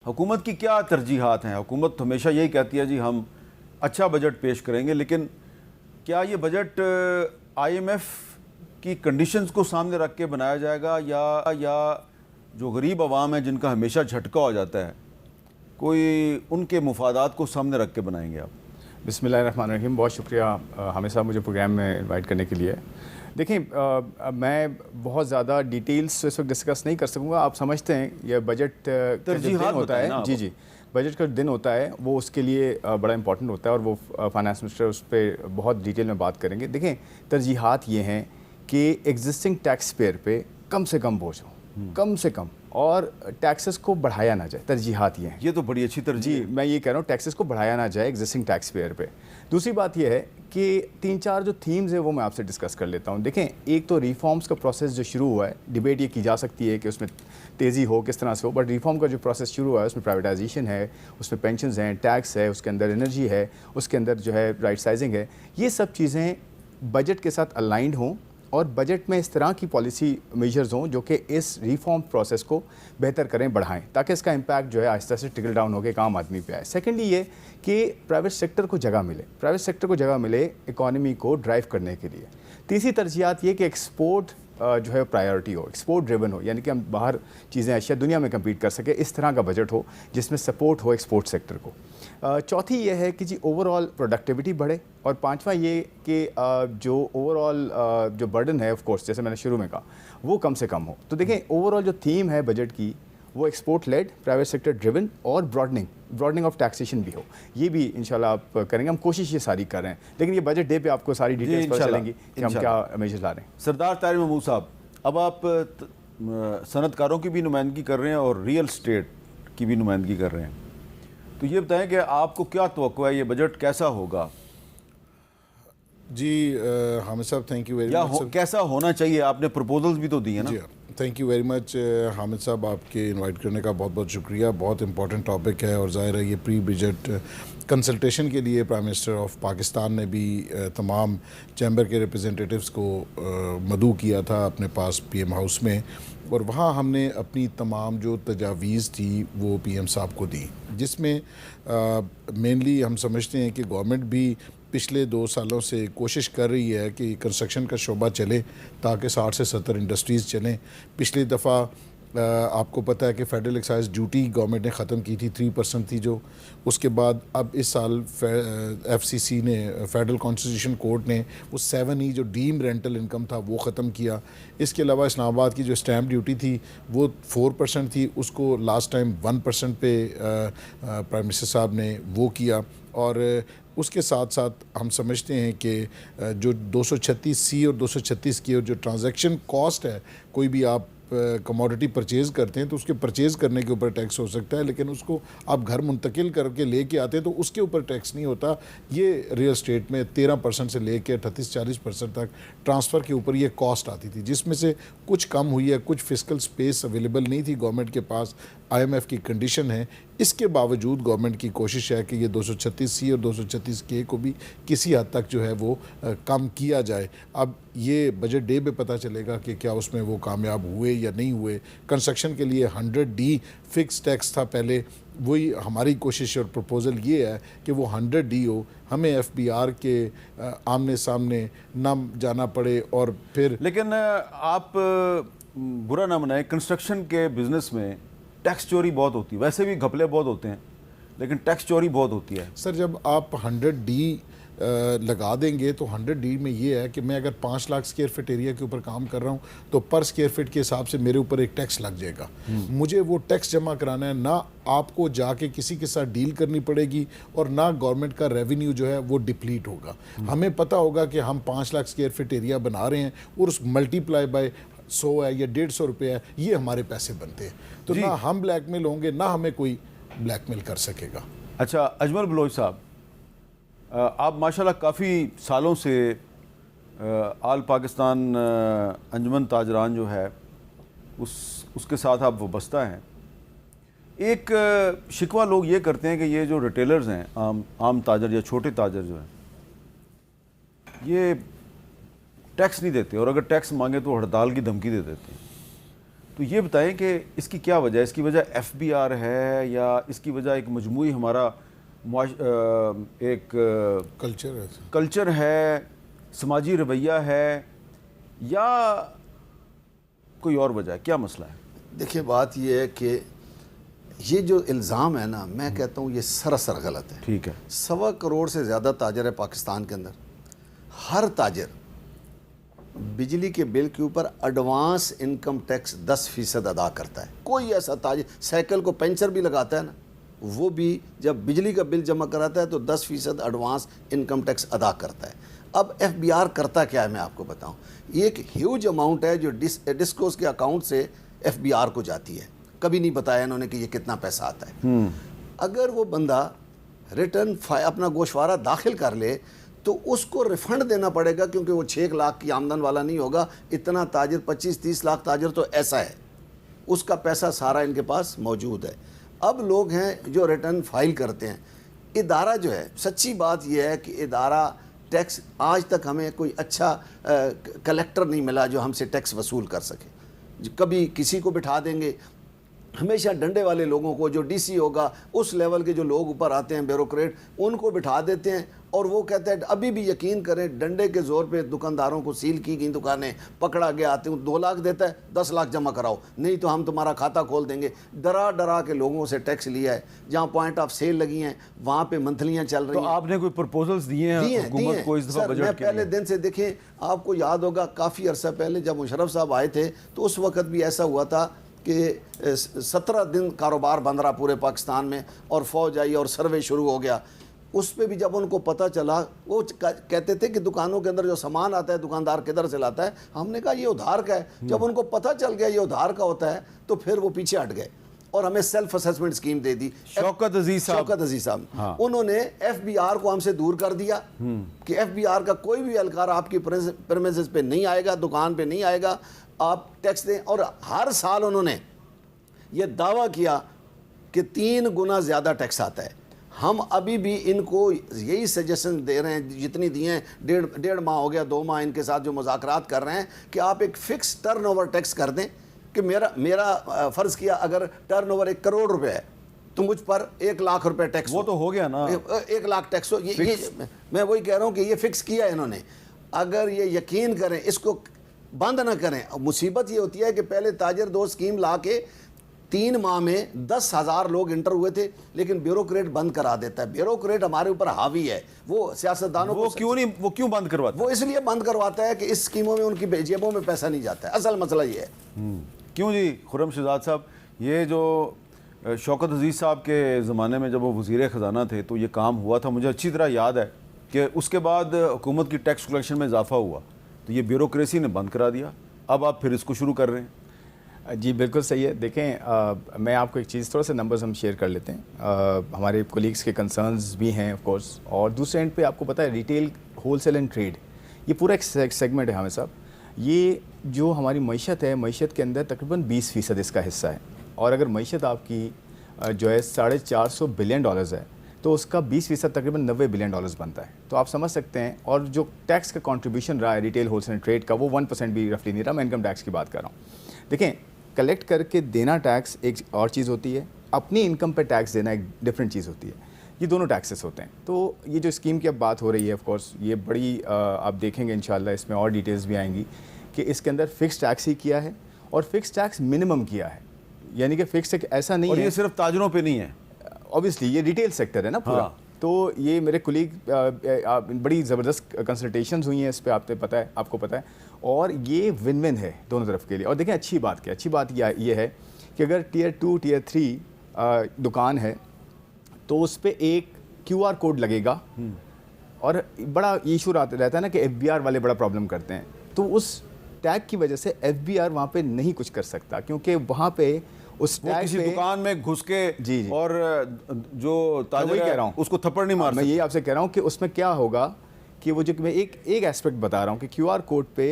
हुकूमत की क्या तरजीहात हैं? हुकूमत हमेशा यही कहती है जी हम अच्छा बजट पेश करेंगे, लेकिन क्या ये बजट IMF की कंडीशंस को सामने रख के बनाया जाएगा या जो गरीब आवाम है जिनका हमेशा झटका हो जाता है, कोई उनके मुफादात को सामने रख के बनाएंगे आप? बिस्मिल्लाहिर्रहमानिर्रहीम। बहुत शुक्रिया हामिद साहब मुझे प्रोग्राम में इनवाइट करने के लिए। देखिए, मैं बहुत ज़्यादा डिटेल्स इस वक्त डिस्कस नहीं कर सकूँगा। आप समझते हैं ये बजट का जो दिन होता है, जी, बजट का दिन होता है वो उसके लिए बड़ा इंपॉर्टेंट होता है और वो फाइनेंस मिनिस्टर उस पर बहुत डिटेल में बात करेंगे। देखें, तरजीहात ये हैं कि एग्जिस्टिंग टैक्स पेयर पे कम से कम बोझ हो, कम से कम, और टैक्सेस को बढ़ाया ना जाए। तरजीहात ये हैं। ये तो बड़ी अच्छी तरजीह जी, मैं ये कह रहा हूँ टैक्सेस को बढ़ाया ना जाए एग्जिस्टिंग टैक्स पेयर पे। दूसरी बात ये है कि 3-4 जो थीम्स है वो मैं आपसे डिस्कस कर लेता हूँ। देखें, एक तो रिफॉर्म्स का प्रोसेस जो शुरू हुआ है, डिबेट ये की जा सकती है कि उसमें तेज़ी हो, किस तरह से हो, बट रिफॉर्म का जो प्रोसेस शुरू हुआ है उसमें प्राइवेटाइजेशन है, उसमें पेंशन्स हैं, टैक्स है, उसके अंदर एनर्जी है, उसके अंदर जो है राइट साइजिंग है। ये सब चीज़ें बजट के साथ अलाइंड हों और बजट में इस तरह की पॉलिसी मेजर्स हों जो कि इस रिफॉर्म प्रोसेस को बेहतर करें, बढ़ाएं, ताकि इसका इम्पैक्ट जो है आहिस्ता से ट्रिकल डाउन होकर एक आम आदमी पे आए। सेकेंडली ये कि प्राइवेट सेक्टर को जगह मिले, इकॉनमी को ड्राइव करने के लिए। तीसरी तरजीहात ये कि एक्सपोर्ट जो है प्रायोरिटी हो, एक्सपोर्ट ड्रिवन हो, यानी कि हम बाहर चीज़ें अशिया दुनिया में कम्पीट कर सके, इस तरह का बजट हो जिसमें सपोर्ट हो एक्सपोर्ट सेक्टर को। चौथी ये है कि जी ओवरऑल प्रोडक्टिविटी बढ़े, और पांचवा ये कि जो ओवरऑल जो बर्डन है, ऑफ कोर्स जैसे मैंने शुरू में कहा, वो कम से कम हो। तो देखें, ओवरऑल जो थीम है बजट की वो export led, private sector driven और ब्रॉडनिंग ऑफ टैक्सेशन भी हो। ये भी इंशाल्लाह आप करेंगे, हम कोशिश ये सारी कर रहे हैं, लेकिन ये बजट डे पे आपको सारी डिटेल्स पता चलेंगी कि हम क्या मेजर्स ला रहे हैं। सरदार तारिक महमूद साहब, अब आप सनतकारों की भी नुमाइंदगी कर रहे हैं और रियल स्टेट की भी नुमाइंदगी कर रहे हैं, तो ये बताएं कि आपको क्या तवक्को है, ये बजट कैसा होगा? जी हामिद साहब, थैंक यू वेरी मच। कैसा होना चाहिए? आपने प्रपोजल्स भी तो दिए ना। जी, thank you very much Hamid साहब, आपके इनवाइट करने का बहुत बहुत शुक्रिया। बहुत इंपॉर्टेंट टॉपिक है और ज़ाहिर है ये प्री बजट कंसल्टेशन के लिए प्राइम मिनिस्टर ऑफ पाकिस्तान ने भी तमाम चैम्बर के रिप्रेजेंटेटिव्स को मदऊ किया था अपने पास PM हाउस में, और वहाँ हमने अपनी तमाम जो तजावीज़ थी वो PM साहब को दी, जिसमें मेनली हम समझते हैं कि गवर्नमेंट भी पिछले 2 सालों से कोशिश कर रही है कि कंस्ट्रक्शन का शोबा चले ताकि 60 से 70 इंडस्ट्रीज़ चलें। पिछली दफ़ा आपको पता है कि फेडरल एक्साइज ड्यूटी गवर्नमेंट ने ख़त्म की थी, 3% थी जो, उसके बाद अब इस साल FCC ने, फेडरल कॉन्स्टिट्यूशन कोर्ट ने, वो 7E जो डीम रेंटल इनकम था वो ख़त्म किया। इसके अलावा इस्लामाबाद की जो स्टैम्प ड्यूटी थी वो 4% थी, उसको लास्ट टाइम 1% पे प्राइम मिनिस्टर साहब ने वो किया। और उसके साथ साथ हम समझते हैं कि जो 236C और 236 की और जो ट्रांजैक्शन कॉस्ट है, कोई भी आप कमोडिटी परचेज़ करते हैं तो उसके परचेज़ करने के ऊपर टैक्स हो सकता है, लेकिन उसको आप घर मुंतकिल करके लेके आते हैं तो उसके ऊपर टैक्स नहीं होता। ये रियल स्टेट में 13% से लेके 38-40% तक ट्रांसफ़र के ऊपर ये कॉस्ट आती थी, जिसमें से कुछ कम हुई है, कुछ फिस्कल स्पेस अवेलेबल नहीं थी गवर्नमेंट के पास, IMF की कंडीशन है। इसके बावजूद गवर्नमेंट की कोशिश है कि ये 236C और 236K को भी किसी हद तक जो है वो कम किया जाए। अब ये बजट डे पे पता चलेगा कि क्या उसमें वो कामयाब हुए या नहीं हुए। कंस्ट्रक्शन के लिए 100D फिक्स टैक्स था पहले, वही हमारी कोशिश और प्रपोज़ल ये है कि वो 100D हो, हमें FBR के आमने सामने ना जाना पड़े। और फिर लेकिन आप बुरा ना मनाएं, कंस्ट्रक्शन के बिज़नेस में टैक्स चोरी बहुत होती है। वैसे भी घपले बहुत होते हैं, लेकिन टैक्स चोरी बहुत होती है। सर, जब आप 100D लगा देंगे तो 100D में ये है कि मैं अगर 5 लाख स्क्वायर फीट एरिया के ऊपर काम कर रहा हूँ तो पर स्क्वायर फीट के हिसाब से मेरे ऊपर एक टैक्स लग जाएगा। मुझे वो टैक्स जमा कराना है, ना आपको जाके किसी के साथ डील करनी पड़ेगी और ना गवर्नमेंट का रेवेन्यू जो है वो डिप्लीट होगा। हमें पता होगा कि हम 5 लाख स्क्वायर फीट एरिया बना रहे हैं और उस मल्टीप्लाई बाय 100 है या 150 रुपये है, ये हमारे पैसे बनते हैं। तो ना हम ब्लैकमेल होंगे, ना हमें कोई ब्लैकमेल कर सकेगा। अच्छा, अजमल बलोच साहब, आप माशाल्लाह काफ़ी सालों से आल पाकिस्तान अंजुमन ताजरान जो है उसके साथ आप वाबस्ता हैं। एक शिकवा लोग ये करते हैं कि ये जो रिटेलर्स हैं, आम ताजर या छोटे ताजर जो हैं, ये टैक्स नहीं देते और अगर टैक्स मांगे तो हड़ताल की धमकी दे देते हैं। तो ये बताएं कि इसकी क्या वजह है? इसकी वजह FBR है या इसकी वजह एक मजमूई हमारा एक कल्चर है, समाजी रवैया है, या कोई और वजह है? क्या मसला है? देखिए, बात ये है कि ये जो इल्ज़ाम है ना, मैं कहता हूँ ये सरासर गलत है। ठीक है। 1.25 करोड़ से ज़्यादा ताजर है पाकिस्तान के अंदर। हर ताजर बिजली के बिल के ऊपर एडवांस इनकम टैक्स 10% अदा करता है। कोई ऐसा ताजर साइकिल को पंचर भी लगाता है ना, वो भी जब बिजली का बिल जमा कराता है तो 10% एडवांस इनकम टैक्स अदा करता है। अब FBR करता क्या है मैं आपको बताऊं। ये एक ह्यूज अमाउंट है जो डिस्कोस के अकाउंट से FBR को जाती है। कभी नहीं बताया इन्होंने कि ये कितना पैसा आता है। अगर वो बंदा रिटर्न अपना गोशवारा दाखिल कर ले तो उसको रिफंड देना पड़ेगा, क्योंकि वो 6 लाख की आमदन वाला नहीं होगा। इतना ताजर 25-30 लाख ताजर तो ऐसा है, उसका पैसा सारा इनके पास मौजूद है। अब लोग हैं जो रिटर्न फाइल करते हैं। इदारा जो है, सच्ची बात यह है कि इदारा टैक्स, आज तक हमें कोई अच्छा कलेक्टर नहीं मिला जो हमसे टैक्स वसूल कर सके। कभी किसी को बिठा देंगे, हमेशा डंडे वाले लोगों को, जो DC होगा उस लेवल के जो लोग ऊपर आते हैं ब्यूरोक्रेट, उनको बिठा देते हैं और वो कहते हैं अभी भी यकीन करें डंडे के ज़ोर पे दुकानदारों को सील की गई दुकानें, पकड़ा गया, आते हैं 2 लाख देता है, 10 लाख जमा कराओ, नहीं तो हम तुम्हारा खाता खोल देंगे। डरा डरा के लोगों से टैक्स लिया है। जहाँ पॉइंट ऑफ सेल लगी हैं वहाँ पे मंथलियाँ चल रही हैं। तो आपने कोई प्रपोजल्स दिए हैं हुकूमत को इस दफ़ा बजट के पहले लिए? दिन से देखें, आपको याद होगा काफ़ी अरसा पहले जब मुशर्रफ साहब आए थे तो उस वक्त भी ऐसा हुआ था कि 17 दिन कारोबार बंद रहा पूरे पाकिस्तान में, और फौज आई और सर्वे शुरू हो गया। उस पे भी जब उनको पता चला, वो कहते थे कि दुकानों के अंदर जो सामान आता है दुकानदार किधर से लाता है। हमने कहा ये उधार का है। जब उनको पता चल गया ये उधार का होता है तो फिर वो पीछे हट गए और हमें सेल्फ असेसमेंट स्कीम दे दी। शौकत अजीज साहब उन्होंने FBR को हमसे दूर कर दिया कि FBR का कोई भी एहलकार आपकी प्रेमिसेस पे नहीं आएगा, दुकान पे नहीं आएगा, आप टैक्स दें। और हर साल उन्होंने ये दावा किया कि 3 गुना ज़्यादा टैक्स आता है। हम अभी भी इनको यही सजेशन दे रहे हैं, जितनी दिए हैं, डेढ़ माह हो गया, 2 माह इनके साथ जो मुज़ाकरात कर रहे हैं, कि आप एक फ़िक्स टर्नओवर टैक्स कर दें कि मेरा फ़र्ज़ किया अगर टर्नओवर 1 करोड़ रुपए है तो मुझ पर 1 लाख रुपए टैक्स। वो तो हो गया ना, 1 लाख टैक्स हो। ये मैं वही कह रहा हूँ कि ये फ़िक्स किया है इन्होंने। अगर ये यकीन करें, इसको बंद ना करें। मुसीबत ये होती है कि पहले ताजर 2 स्कीम ला के 3 माह में 10,000 लोग इंटर हुए थे, लेकिन ब्यूरोक्रेट बंद करा देता है। ब्यूरोक्रेट हमारे ऊपर हावी है। वो सियासतदानों वो क्यों बंद करवाता है? वो इसलिए बंद करवाता है कि इस स्कीमों में उनकी जेबों में पैसा नहीं जाता है। असल मसला ये है। क्यों जी खुर्रम शहजाद साहब, ये जो शौकत अजीज़ साहब के ज़माने में जब वो वज़ीर ख़जाना थे तो ये काम हुआ था, मुझे अच्छी तरह याद है कि उसके बाद हुकूमत की टैक्स कलेक्शन में इजाफा हुआ तो ये ब्यूरोक्रेसी ने बंद करा दिया। अब आप फिर इसको शुरू कर रहे हैं। जी बिल्कुल सही है। देखें, मैं आपको एक चीज़, थोड़ा सा नंबर्स हम शेयर कर लेते हैं। हमारे कोलीग्स के कंसर्न्स भी हैं ऑफ कोर्स, और दूसरे एंड पे आपको पता है रिटेल, होलसेल एंड ट्रेड, ये पूरा एक सेगमेंट है हमें साहब। ये जो हमारी मईशत है, मईशत के अंदर तकरीबन 20% इसका हिस्सा है। और अगर मईशत आपकी जो है $450 बिलियन है तो उसका 20% तकरीबन $90 बिलियन बनता है। तो आप समझ सकते हैं। और जो टैक्स का कंट्रीब्यूशन रहा है रिटेल, होलसेल एंड ट्रेड का, वो 1% भी रफली नहीं रहा। मैं इनकम टैक्स की बात कर रहा हूँ। देखें, कलेक्ट करके देना टैक्स एक और चीज़ होती है, अपनी इनकम पे टैक्स देना एक डिफरेंट चीज़ होती है। ये दोनों टैक्सेस होते हैं। तो ये जो स्कीम की अब बात हो रही है, ऑफ कोर्स ये बड़ी आप देखेंगे इंशाल्लाह इसमें और डिटेल्स भी आएंगी कि इसके अंदर फ़िक्स टैक्स ही किया है और फ़िक्स टैक्स मिनिमम किया है। यानी कि फ़िक्स एक ऐसा नहीं है, और ये सिर्फ ताजरों पे नहीं है, ऑब्वियसली ये रिटेल सेक्टर है ना पूरा। हाँ। तो ये मेरे कुलीग बड़ी ज़बरदस्त कंसल्टेशंस हुई हैं इस पर, आपको पता है, और ये विन विन है दोनों तरफ के लिए। और देखें अच्छी बात क्या, अच्छी बात ये है कि अगर Tier 2 Tier 3 दुकान है तो उस पर एक QR कोड लगेगा। और बड़ा इशू रहता है ना कि FBR वाले बड़ा प्रॉब्लम करते हैं, तो उस टैग की वजह से FBR वहाँ पे नहीं कुछ कर सकता, क्योंकि वहाँ पे उस टैग किसी दुकान में घुस के जी और जो ताजर कह रहा हूँ उसको थप्पड़ नहीं मार मैं सकता। ये आपसे कह रहा हूँ कि उसमें क्या होगा कि वो जो मैं एक एस्पेक्ट बता रहा हूँ कि QR कोड पे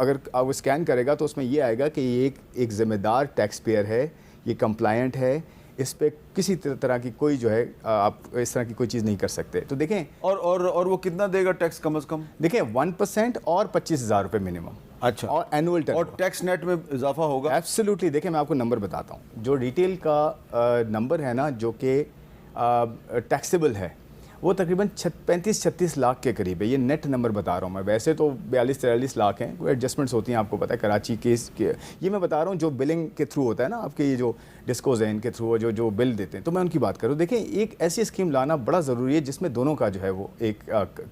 अगर आप स्कैन करेगा तो उसमें ये आएगा कि ये एक ज़िम्मेदार टैक्स पेयर है, ये कंप्लायंट है, इस पे किसी तरह की कोई जो है आप इस तरह की कोई चीज़ नहीं कर सकते। तो देखें, और वो कितना देगा टैक्स कम से कम? देखें 1% और 25,000 रुपये मिनिमम। अच्छा। और एनुअल टर्न और टैक्स नेट में इजाफा होगा? एब्सोल्युटली। देखिए मैं आपको नंबर बताता हूँ, जो रिटेल का नंबर है ना जो कि टैक्सेबल है वो तकरीबन 35-36 लाख के करीब है। ये नेट नंबर बता रहा हूँ मैं, वैसे तो 42-43 लाख हैं, कोई एडजस्टमेंट्स होती हैं, आपको पता है कराची केस के। ये मैं बता रहा हूँ जो बिलिंग के थ्रू होता है ना, आपके ये जो डिस्कोज हैं इनके थ्रू जो जो बिल देते हैं, तो मैं उनकी बात करूँ। देखिए एक ऐसी स्कीम लाना बड़ा ज़रूरी है जिसमें दोनों का जो है वो एक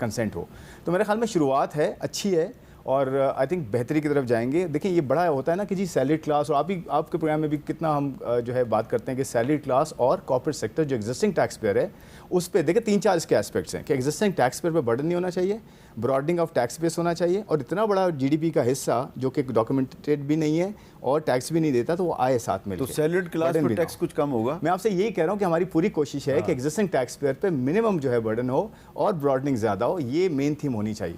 कंसेंट हो। तो मेरे ख्याल में शुरुआत है, अच्छी है और आई थिंक बेहतरी की तरफ जाएंगे। देखिए ये बड़ा होता है ना कि जी सैलरी क्लास, और आपके प्रोग्राम में भी कितना हम जो है बात करते हैं कि सैलरी क्लास और कॉर्पोरेट सेक्टर जो एग्जिस्टिंग टैक्स पेयर है उस पर देखिए 3-4 इसके एस्पेक्ट्स हैं कि एग्जिस्टिंग टैक्स पेयर पर बर्डन नहीं होना चाहिए, ब्रॉडनिंग ऑफ टैक्स बेस होना चाहिए, और इतना बड़ा जीडीपी का हिस्सा जो कि डॉक्यूमेंटेड भी नहीं है और टैक्स भी नहीं देता तो वो आए साथ में। तो सैलरीड क्लास पर टैक्स कुछ कम होगा? मैं आपसे यही कह रहा हूँ कि हमारी पूरी कोशिश है कि एग्जिस्टिंग टैक्स पेयर पे मिनिमम जो है बर्डन हो और ब्रॉडनिंग ज़्यादा हो, ये मेन थीम होनी चाहिए।